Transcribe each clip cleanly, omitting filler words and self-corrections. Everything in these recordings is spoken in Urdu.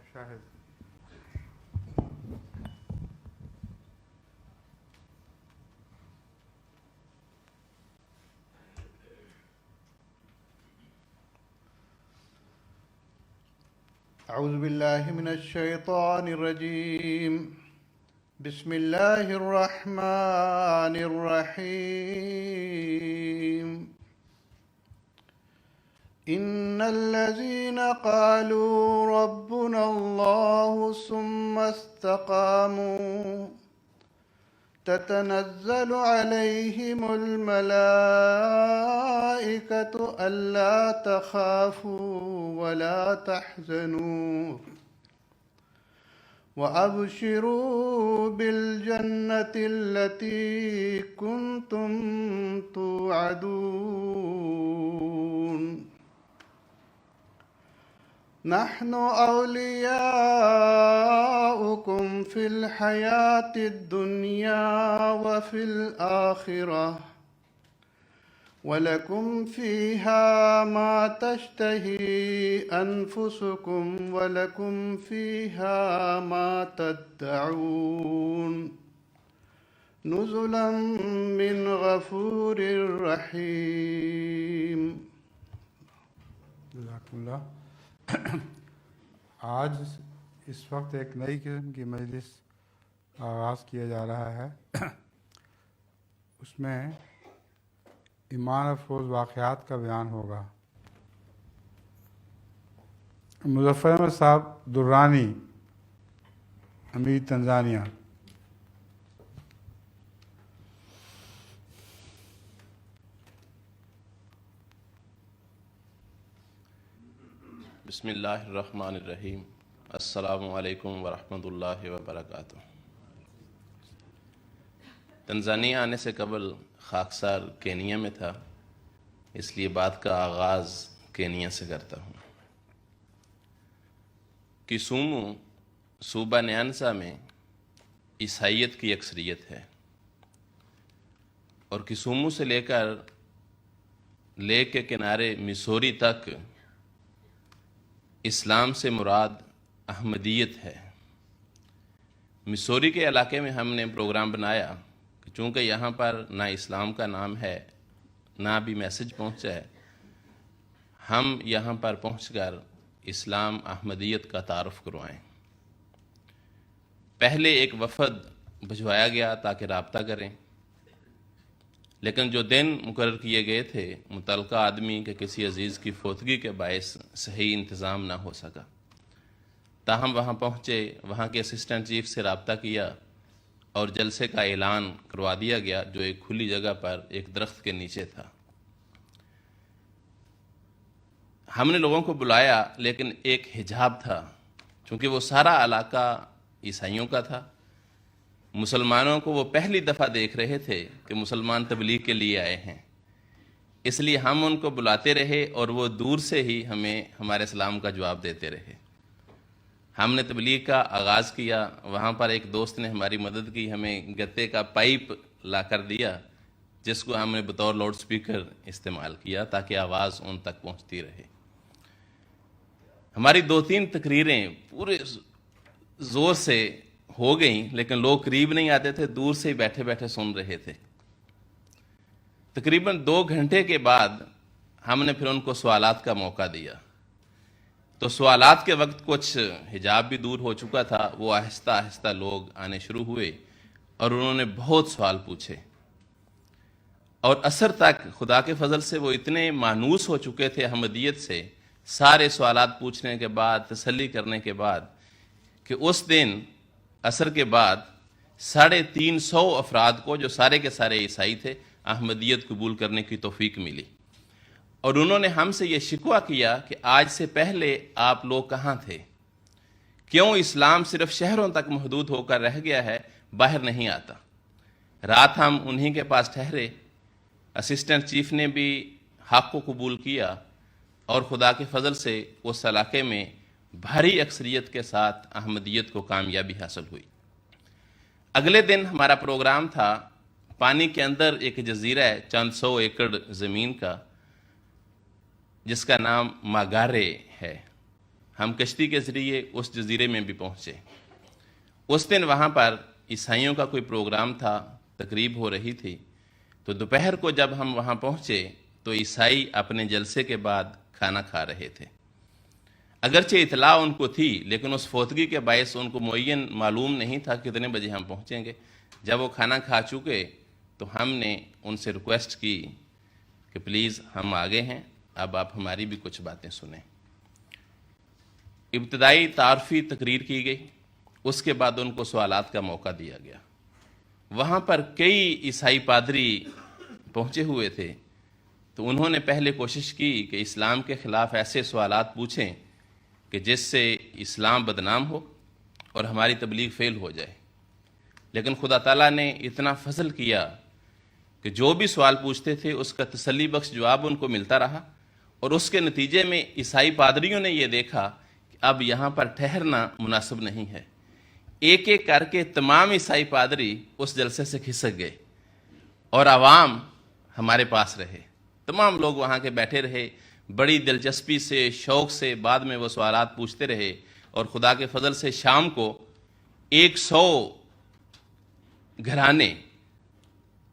شاہد. أعوذ بالله من الشيطان الرجيم. بسم الله الرحمن الرحيم. إن الذين قالوا ربنا الله ثم استقاموا تتنزل عليهم الملائكة ألا تخافوا ولا تحزنوا وأبشروا بالجنة التي كنتم توعدون. نحن أولياؤكم في الحياة الدنيا وفي الآخرة ولكم فيها ما تشتهي أنفسكم ولكم فيها ما تدعون نزلا من غفور رحيم. جزاک اللہ. آج اس وقت ایک نئی قسم کی مجلس آغاز کیا جا رہا ہے. اس میں ایمان افروز واقعات کا بیان ہوگا. مظفر احمد صاحب درانی، امیر تنزانیہ. بسم اللہ الرحمن الرحیم. السلام علیکم ورحمۃ اللہ وبرکاتہ. تنزانیہ آنے سے قبل خاکسار کینیا میں تھا، اس لیے بات کا آغاز کینیا سے کرتا ہوں. کسومو صوبہ نیانسا میں عیسائیت کی اکثریت ہے، اور کسومو سے لے کر لیک کے کنارے مسوری تک اسلام سے مراد احمدیت ہے. مسوری کے علاقے میں ہم نے پروگرام بنایا کہ چونکہ یہاں پر نہ اسلام کا نام ہے نہ بھی میسج پہنچا ہے، ہم یہاں پر پہنچ کر اسلام احمدیت کا تعارف کروائیں. پہلے ایک وفد بھجوایا گیا تاکہ رابطہ کریں، لیکن جو دن مقرر کیے گئے تھے متعلقہ آدمی کے کسی عزیز کی فوتگی کے باعث صحیح انتظام نہ ہو سکا. تاہم وہاں پہنچے، وہاں کے اسسٹنٹ چیف سے رابطہ کیا اور جلسے کا اعلان کروا دیا گیا، جو ایک کھلی جگہ پر ایک درخت کے نیچے تھا. ہم نے لوگوں کو بلایا، لیکن ایک حجاب تھا، چونکہ وہ سارا علاقہ عیسائیوں کا تھا. مسلمانوں کو وہ پہلی دفعہ دیکھ رہے تھے کہ مسلمان تبلیغ کے لیے آئے ہیں، اس لیے ہم ان کو بلاتے رہے اور وہ دور سے ہی ہمیں ہمارے سلام کا جواب دیتے رہے. ہم نے تبلیغ کا آغاز کیا. وہاں پر ایک دوست نے ہماری مدد کی، ہمیں گتے کا پائپ لا کر دیا، جس کو ہم نے بطور لاؤڈ سپیکر استعمال کیا تاکہ آواز ان تک پہنچتی رہے. ہماری 2-3 تقریریں پورے زور سے ہو گئیں، لیکن لوگ قریب نہیں آتے تھے، دور سے ہی بیٹھے بیٹھے سن رہے تھے. تقریباً 2 گھنٹے کے بعد ہم نے پھر ان کو سوالات کا موقع دیا. تو سوالات کے وقت کچھ حجاب بھی دور ہو چکا تھا، وہ آہستہ آہستہ لوگ آنے شروع ہوئے اور انہوں نے بہت سوال پوچھے. اور عصر تک خدا کے فضل سے وہ اتنے مانوس ہو چکے تھے احمدیت سے، سارے سوالات پوچھنے کے بعد، تسلی کرنے کے بعد، کہ اس دن عصر کے بعد 350 افراد کو، جو سارے کے سارے عیسائی تھے، احمدیت قبول کرنے کی توفیق ملی. اور انہوں نے ہم سے یہ شکوہ کیا کہ آج سے پہلے آپ لوگ کہاں تھے؟ کیوں اسلام صرف شہروں تک محدود ہو کر رہ گیا ہے، باہر نہیں آتا؟ رات ہم انہی کے پاس ٹھہرے. اسسٹنٹ چیف نے بھی حق کو قبول کیا اور خدا کے فضل سے اس علاقے میں بھاری اکثریت کے ساتھ احمدیت کو کامیابی حاصل ہوئی. اگلے دن ہمارا پروگرام تھا پانی کے اندر ایک جزیرہ ہے چند 100 ایکڑ زمین کا، جس کا نام ماگارے ہے. ہم کشتی کے ذریعے اس جزیرے میں بھی پہنچے۔ اس دن وہاں پر عیسائیوں کا کوئی پروگرام تھا، تقریب ہو رہی تھی، تو دوپہر کو جب ہم وہاں پہنچے تو عیسائی اپنے جلسے کے بعد کھانا کھا رہے تھے۔ اگرچہ اطلاع ان کو تھی، لیکن اس فوتگی کے باعث ان کو معین معلوم نہیں تھا کتنے بجے ہم پہنچیں گے۔ جب وہ کھانا کھا چکے تو ہم نے ان سے ریکویسٹ کی کہ پلیز ہم آگے ہیں، اب آپ ہماری بھی کچھ باتیں سنیں۔ ابتدائی تعارفی تقریر کی گئی، اس کے بعد ان کو سوالات کا موقع دیا گیا۔ وہاں پر کئی عیسائی پادری پہنچے ہوئے تھے، تو انہوں نے پہلے کوشش کی کہ اسلام کے خلاف ایسے سوالات پوچھیں کہ جس سے اسلام بدنام ہو اور ہماری تبلیغ فیل ہو جائے، لیکن خدا تعالیٰ نے اتنا فضل کیا کہ جو بھی سوال پوچھتے تھے اس کا تسلی بخش جواب ان کو ملتا رہا، اور اس کے نتیجے میں عیسائی پادریوں نے یہ دیکھا کہ اب یہاں پر ٹھہرنا مناسب نہیں ہے۔ ایک ایک کر کے تمام عیسائی پادری اس جلسے سے کھسک گئے اور عوام ہمارے پاس رہے۔ تمام لوگ وہاں کے بیٹھے رہے، بڑی دلچسپی سے، شوق سے بعد میں وہ سوالات پوچھتے رہے، اور خدا کے فضل سے شام کو 100 گھرانے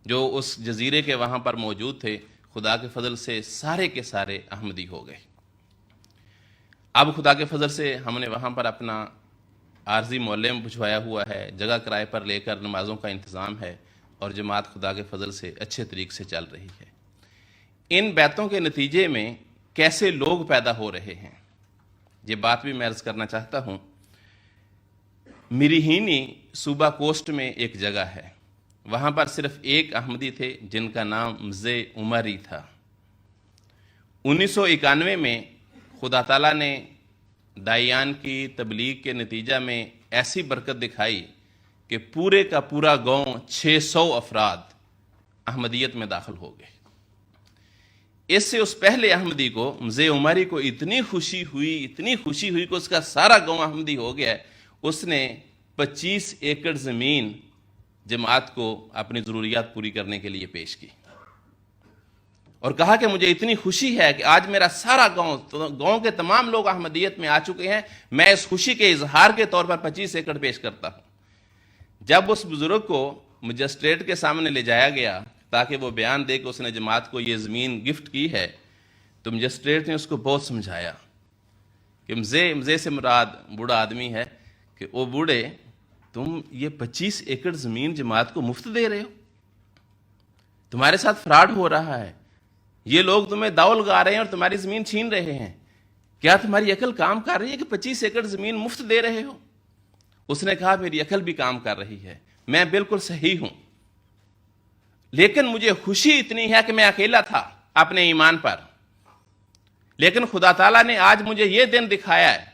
جو اس جزیرے کے وہاں پر موجود تھے، خدا کے فضل سے سارے کے سارے احمدی ہو گئے۔ اب خدا کے فضل سے ہم نے وہاں پر اپنا عارضی معلم بھجوایا ہوا ہے، جگہ کرائے پر لے کر نمازوں کا انتظام ہے، اور جماعت خدا کے فضل سے اچھے طریقے سے چل رہی ہے۔ ان بیتوں کے نتیجے میں کیسے لوگ پیدا ہو رہے ہیں، یہ بات بھی میں عرض کرنا چاہتا ہوں۔ مریہینی صوبہ کوسٹ میں ایک جگہ ہے، وہاں پر صرف ایک احمدی تھے جن کا نام مزے عمری تھا۔ 1991 میں خدا تعالیٰ نے دائیان کی تبلیغ کے نتیجہ میں ایسی برکت دکھائی کہ پورے کا پورا گاؤں 600 افراد احمدیت میں داخل ہو گئے۔ اس سے اس پہلے احمدی کو، مزے عمری کو، اتنی خوشی ہوئی کہ اس کا سارا گاؤں احمدی ہو گیا ہے۔ اس نے 25 ایکڑ زمین جماعت کو اپنی ضروریات پوری کرنے کے لیے پیش کی، اور کہا کہ مجھے اتنی خوشی ہے کہ آج میرا سارا گاؤں کے تمام لوگ احمدیت میں آ چکے ہیں، میں اس خوشی کے اظہار کے طور پر 25 ایکڑ پیش کرتا ہوں۔ جب اس بزرگ کو مجسٹریٹ کے سامنے لے جایا گیا تاکہ وہ بیان دے کہ اس نے جماعت کو یہ زمین گفٹ کی ہے، تو مجسٹریٹ نے اس کو بہت سمجھایا کہ مزے سے مراد بوڑھا آدمی ہے، کہ او بوڑھے، تم یہ 25 ایکڑ زمین جماعت کو مفت دے رہے ہو، تمہارے ساتھ فراڈ ہو رہا ہے، یہ لوگ تمہیں داؤ لگا رہے ہیں اور تمہاری زمین چھین رہے ہیں، کیا تمہاری عقل کام کر رہی ہے کہ 25 ایکڑ زمین مفت دے رہے ہو؟ اس نے کہا میری عقل بھی کام کر رہی ہے، میں بالکل صحیح ہوں، لیکن مجھے خوشی اتنی ہے کہ میں اکیلا تھا اپنے ایمان پر، لیکن خدا تعالیٰ نے آج مجھے یہ دن دکھایا ہے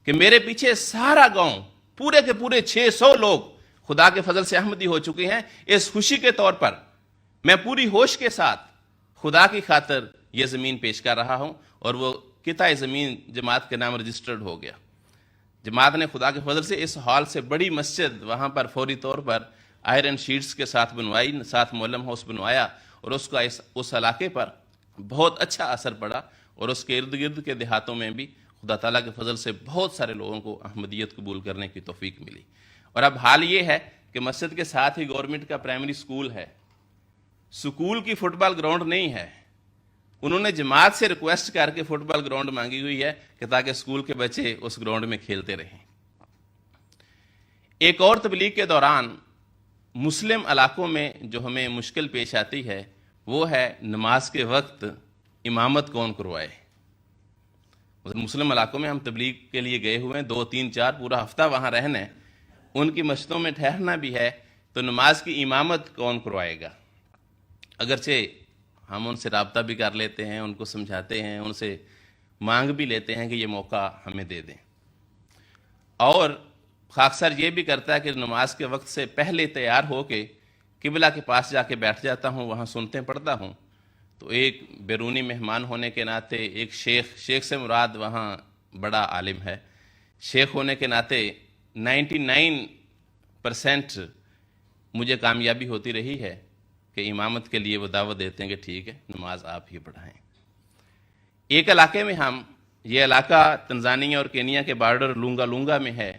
کہ میرے پیچھے سارا گاؤں، پورے کے پورے 600 لوگ خدا کے فضل سے احمدی ہو چکے ہیں۔ اس خوشی کے طور پر میں پوری ہوش کے ساتھ خدا کی خاطر یہ زمین پیش کر رہا ہوں، اور وہ قطع زمین جماعت کے نام رجسٹرڈ ہو گیا۔ جماعت نے خدا کے فضل سے اس ہال سے بڑی مسجد وہاں پر فوری طور پر آئرن شیٹس کے ساتھ بنوائی، ساتھ معلم ہاؤس بنوایا، اور اس کا اس علاقے پر بہت اچھا اثر پڑا، اور اس کے ارد گرد کے دیہاتوں میں بھی خدا تعالیٰ کے فضل سے بہت سارے لوگوں کو احمدیت قبول کرنے کی توفیق ملی۔ اور اب حال یہ ہے کہ مسجد کے ساتھ ہی گورنمنٹ کا پرائمری سکول ہے، سکول کی فٹ بال گراؤنڈ نہیں ہے، انہوں نے جماعت سے ریکویسٹ کر کے فٹ بال گراؤنڈ مانگی ہوئی ہے کہ تاکہ سکول کے بچے اس گراؤنڈ میں کھیلتے رہیں۔ ایک اور تبلیغ کے دوران مسلم علاقوں میں جو ہمیں مشکل پیش آتی ہے وہ ہے نماز کے وقت امامت کون کروائے۔ مسلم علاقوں میں ہم تبلیغ کے لیے گئے ہوئے ہیں، 2 3 4 پورا ہفتہ وہاں رہنا ہے، ان کی مسجدوں میں ٹھہرنا بھی ہے، تو نماز کی امامت کون کروائے گا؟ اگرچہ ہم ان سے رابطہ بھی کر لیتے ہیں، ان کو سمجھاتے ہیں، ان سے مانگ بھی لیتے ہیں کہ یہ موقع ہمیں دے دیں، اور خاکسار یہ بھی کرتا ہے کہ نماز کے وقت سے پہلے تیار ہو کے قبلہ کے پاس جا کے بیٹھ جاتا ہوں، وہاں سنتے پڑھتا ہوں۔ تو ایک بیرونی مہمان ہونے کے ناطے ایک شیخ سے مراد وہاں بڑا عالم ہے، شیخ ہونے کے ناطے 99% مجھے کامیابی ہوتی رہی ہے کہ امامت کے لیے وہ دعوت دیتے ہیں کہ ٹھیک ہے نماز آپ ہی پڑھائیں۔ ایک علاقے میں ہم یہ علاقہ تنزانیہ اور کینیا کے بارڈر لونگا لونگا میں ہے،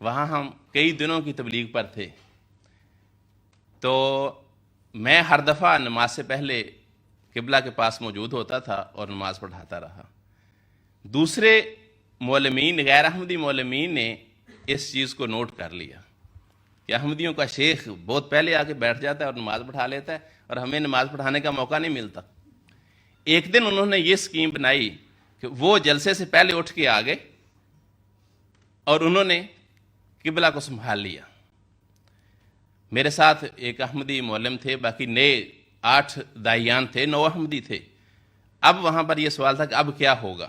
وہاں ہم کئی دنوں کی تبلیغ پر تھے. تو میں ہر دفعہ نماز سے پہلے قبلہ کے پاس موجود ہوتا تھا اور نماز پڑھاتا رہا. دوسرے معلمین، غیر احمدی معلمین نے اس چیز کو نوٹ کر لیا کہ احمدیوں کا شیخ بہت پہلے آ کے بیٹھ جاتا ہے اور نماز پڑھا لیتا ہے اور ہمیں نماز پڑھانے کا موقع نہیں ملتا. ایک دن انہوں نے یہ اسکیم بنائی کہ وہ جلسے سے پہلے اٹھ کے آ گئے اور انہوں نے قبلہ کو سنبھال لیا. میرے ساتھ ایک احمدی معلم تھے، باقی نئے 8 داعیان تھے، 9 احمدی تھے. اب وہاں پر یہ سوال تھا کہ اب کیا ہوگا.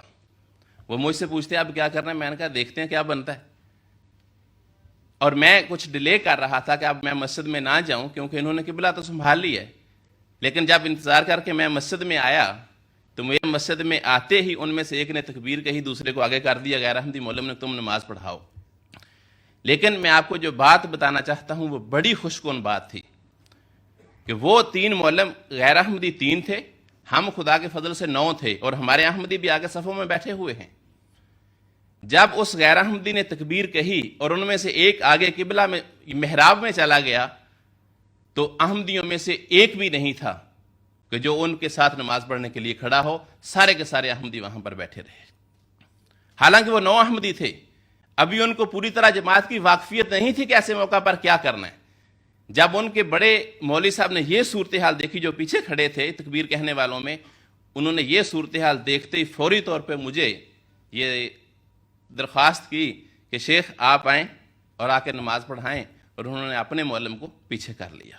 وہ مجھ سے پوچھتے اب کیا کرنا ہے، میں نے کہا دیکھتے ہیں کیا بنتا ہے. اور میں کچھ ڈیلے کر رہا تھا کہ اب میں مسجد میں نہ جاؤں کیونکہ انہوں نے قبلہ تو سنبھال لی ہے. لیکن جب انتظار کر کے میں مسجد میں آیا تو مجھے مسجد میں آتے ہی ان میں سے ایک نے تکبیر کہی، دوسرے کو آگے کر دیا، غیر احمدی معلم نے تم نماز پڑھاؤ. لیکن میں آپ کو جو بات بتانا چاہتا ہوں وہ بڑی خوش کن بات تھی کہ وہ 3 معلم غیر احمدی 3 تھے، ہم خدا کے فضل سے 9 تھے اور ہمارے احمدی بھی آگے صفوں میں بیٹھے ہوئے ہیں. جب اس غیر احمدی نے تکبیر کہی اور ان میں سے ایک آگے قبلہ میں محراب میں چلا گیا تو احمدیوں میں سے ایک بھی نہیں تھا کہ جو ان کے ساتھ نماز پڑھنے کے لیے کھڑا ہو. سارے کے سارے احمدی وہاں پر بیٹھے رہے. حالانکہ وہ 9 احمدی تھے، ابھی ان کو پوری طرح جماعت کی واقفیت نہیں تھی کہ ایسے موقع پر کیا کرنا ہے. جب ان کے بڑے مولوی صاحب نے یہ صورتحال دیکھی، جو پیچھے کھڑے تھے تکبیر کہنے والوں میں، انہوں نے یہ صورتحال دیکھتے ہی فوری طور پہ مجھے یہ درخواست کی کہ شیخ آپ آئیں اور آ کے نماز پڑھائیں، اور انہوں نے اپنے معلم کو پیچھے کر لیا.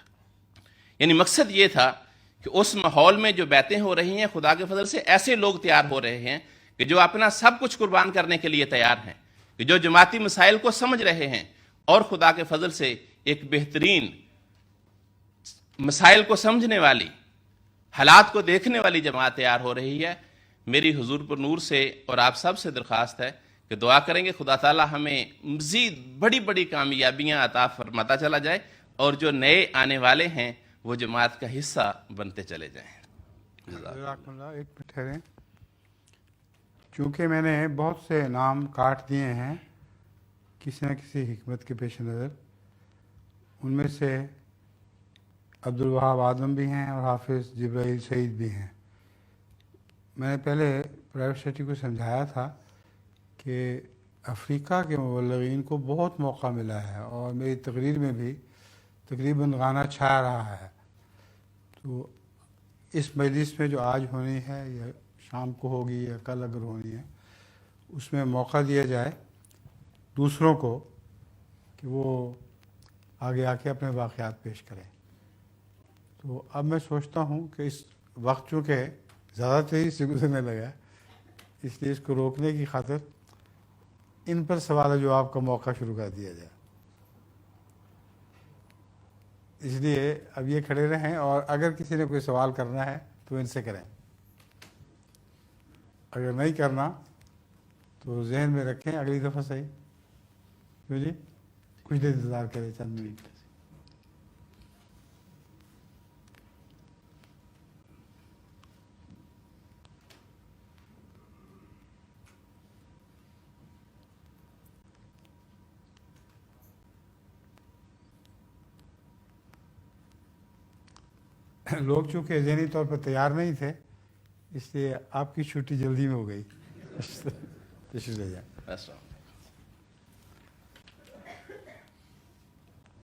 یعنی مقصد یہ تھا کہ اس ماحول میں جو بیعتیں ہو رہی ہیں، خدا کے فضل سے ایسے لوگ تیار ہو رہے ہیں کہ جو اپنا سب کچھ قربان کرنے کے لیے تیار ہیں، کہ جو جماعتی مسائل کو سمجھ رہے ہیں اور خدا کے فضل سے ایک بہترین مسائل کو سمجھنے والی، حالات کو دیکھنے والی جماعت تیار ہو رہی ہے. میری حضور پر نور سے اور آپ سب سے درخواست ہے کہ دعا کریں گے خدا تعالی ہمیں مزید بڑی بڑی کامیابیاں عطا فرماتا چلا جائے اور جو نئے آنے والے ہیں وہ جماعت کا حصہ بنتے چلے جائیں. جزاک اللہ. ایک منٹ ٹھہریں، چونکہ میں نے بہت سے نام کاٹ دیے ہیں کسی نہ کسی حکمت کے پیش نظر. ان میں سے عبدالوہاب آدم بھی ہیں اور حافظ جبرائیل سعید بھی ہیں. میں نے پہلے پرائیویٹ سیکرٹری کو سمجھایا تھا کہ افریقہ کے مبلغین کو بہت موقع ملا ہے اور میری تقریر میں بھی تقریباً گانا چھا رہا ہے. تو اس مجلس میں جو آج ہونی ہے یا شام کو ہوگی یا کل اگر ہونی ہے، اس میں موقع دیا جائے دوسروں کو کہ وہ آگے آ کے اپنے واقعات پیش کریں. تو اب میں سوچتا ہوں کہ اس وقت چونکہ زیادہ تیزی سے گزرنے لگا، اس لیے اس کو روکنے کی خاطر ان پر سوال و جواب کا موقع شروع کر دیا جائے. اس لیے اب یہ کھڑے رہیں اور اگر کسی نے کوئی سوال کرنا ہے تو ان سے کریں، اگر نہیں کرنا تو ذہن میں رکھیں اگلی دفعہ صحیح. جی کچھ دیر انتظار کریں، چند منٹ. لوگ چونکہ ذہنی طور پر تیار نہیں تھے، اس لیے آپ کی چھٹی جلدی میں ہو گئی. تشریف لے جائیں.